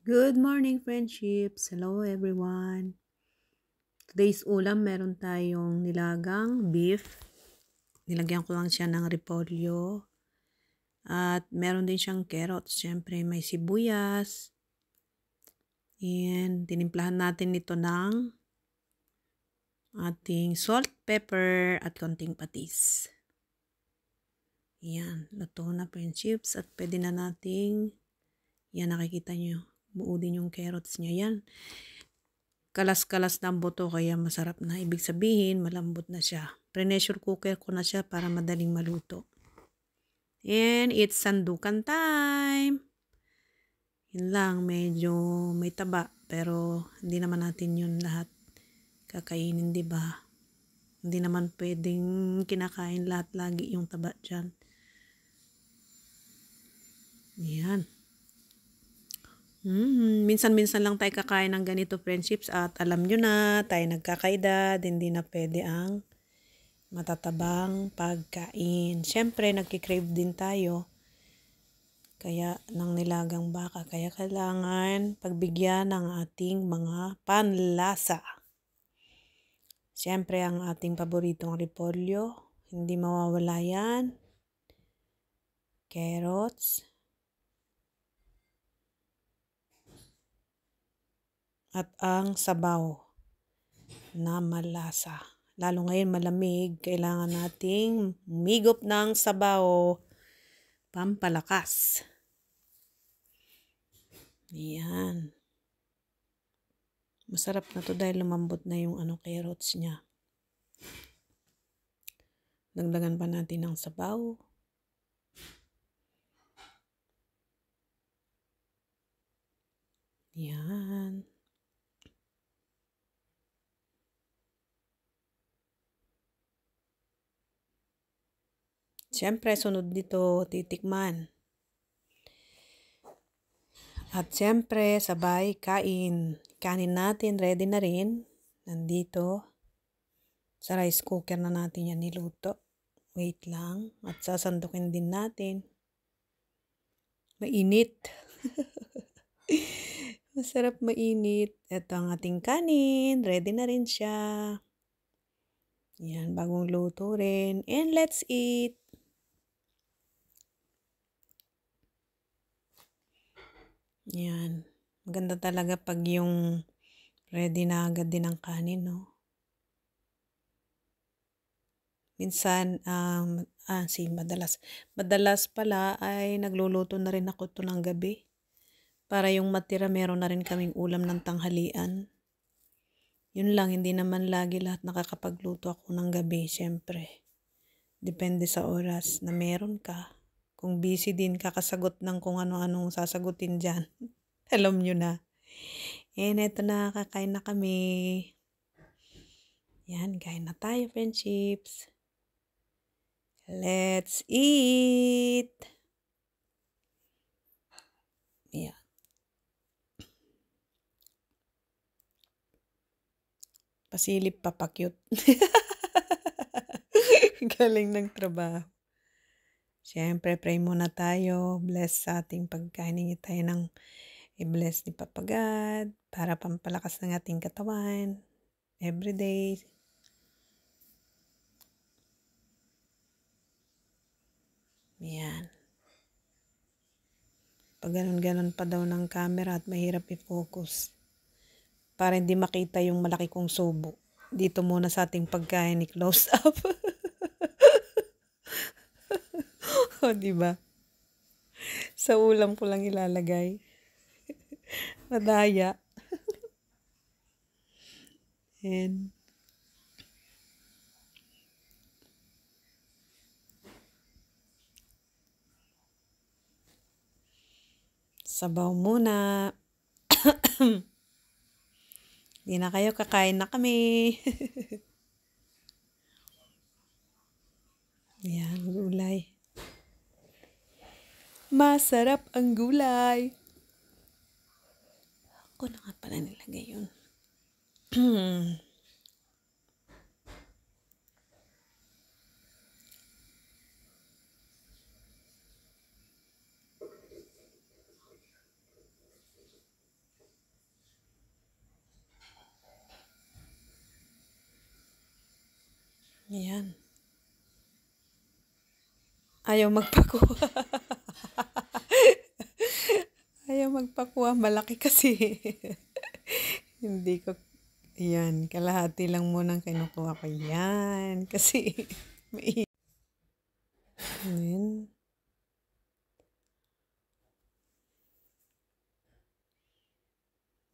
Good morning, friendships! Hello, everyone! Today's ulam, meron tayong nilagang beef. Nilagyan ko lang siya ng repolyo. At meron din siyang carrots. Siyempre, may sibuyas. And tinimplahan natin ito ng ating salt, pepper, at konting patis. Yan, luto na, friendships. At pwede na nating, yan, nakikita nyo, buo din yung carrots niya. Yan. Kalas-kalas na ang buto kaya masarap na. Ibig sabihin, malambot na siya. Pressure cooker ko na siya para madaling maluto. And it's sandukan time! Yun lang, medyo may taba. Pero hindi naman natin yun lahat kakainin, diba? Hindi naman pwedeng kinakain lahat lagi yung taba dyan. Yan. Minsan-minsan lang tayo kakain ng ganito, friendships, at alam nyo na, tayo nagkakaedad, hindi na pwede ang matatabang pagkain. Siyempre, nagkikrave din tayo, kaya ng nilagang baka, kaya kailangan pagbigyan ng ating mga panlasa. Siyempre, ang ating paboritong repolyo, hindi mawawala yan. Carrots. At ang sabaw na malasa. Lalo ngayon malamig, kailangan nating umigop ng sabaw pampalakas. Ayan. Masarap na to dahil lumambot na yung carrots niya. Dagdagan pa natin ng sabaw. Ayan. Siyempre, sunod dito, titikman. At siyempre, sabay kain. Kanin natin, ready na rin. Nandito. Sa rice cooker na natin yan niluto. Wait lang. At sasandukin din natin. Mainit. Masarap mainit. Ito ang ating kanin. Ready na rin siya. Yan, bagong luto rin. And let's eat. Yan. Maganda talaga pag yung ready na agad din ang kanin, no? Minsan, madalas pala ay nagluluto na rin ako ito ng gabi. Para yung matira, meron na rin kaming ulam ng tanghalian. Yun lang, hindi naman lagi lahat nakakapagluto ako ng gabi, syempre. Depende sa oras na meron ka. Kung busy din, kakasagot ng kung ano-anong sasagutin dyan. Alam nyo na. And eto na, kakain na kami. Yan, kain na tayo, friendships. Let's eat! Yan. Pasilip, papakyut. Galing ng trabaho. Siyempre, pray muna tayo. Bless sa ating pagkain. Hingi tayo ng i-bless ni Papa God para pampalakas ng ating katawan. Everyday. Yan. Pag ganun-ganun pa daw ng camera at mahirap i-focus. Para hindi makita yung malaki kong subo. Dito muna sa ating pagkain ni close up. O, diba? Sa ulam ko lang ilalagay. Madaya. And sabaw muna. Di na kayo, kakain na kami. Yan, gulay. Masarap ang gulay. Ako na nga pala nilagay yun. Ayan. Ayaw magpakuha. Ayaw magpakuha. Malaki kasi. Hindi ko. Ayan. Kalahati lang munang kinukuha ko. Yan. Kasi. May. Ayan.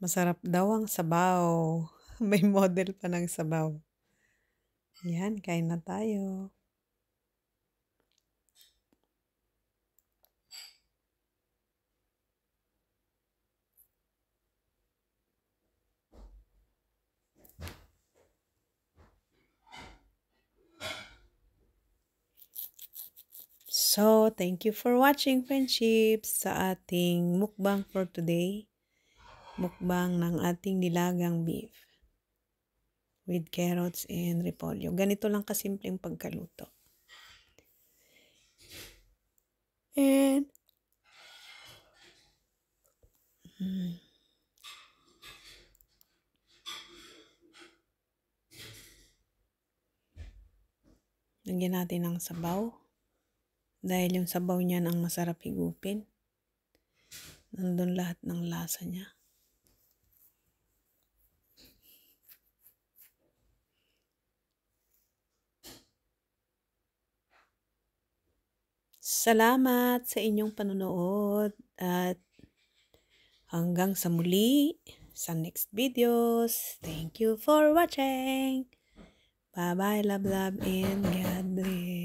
Masarap daw ang sabaw. May model pa ng sabaw. Ayan. Kain na tayo. So, thank you for watching, friendships, sa ating mukbang for today. Mukbang ng ating nilagang beef with carrots and repolyo. Ganito lang kasimpleng pagkaluto. And lagyan natin ng sabaw. Dahil yung sabaw niyan ang masarap higupin. Nandun lahat ng lasa niya. Salamat sa inyong panonood at hanggang sa muli sa next videos. Thank you for watching. Bye-bye, love, and God bless.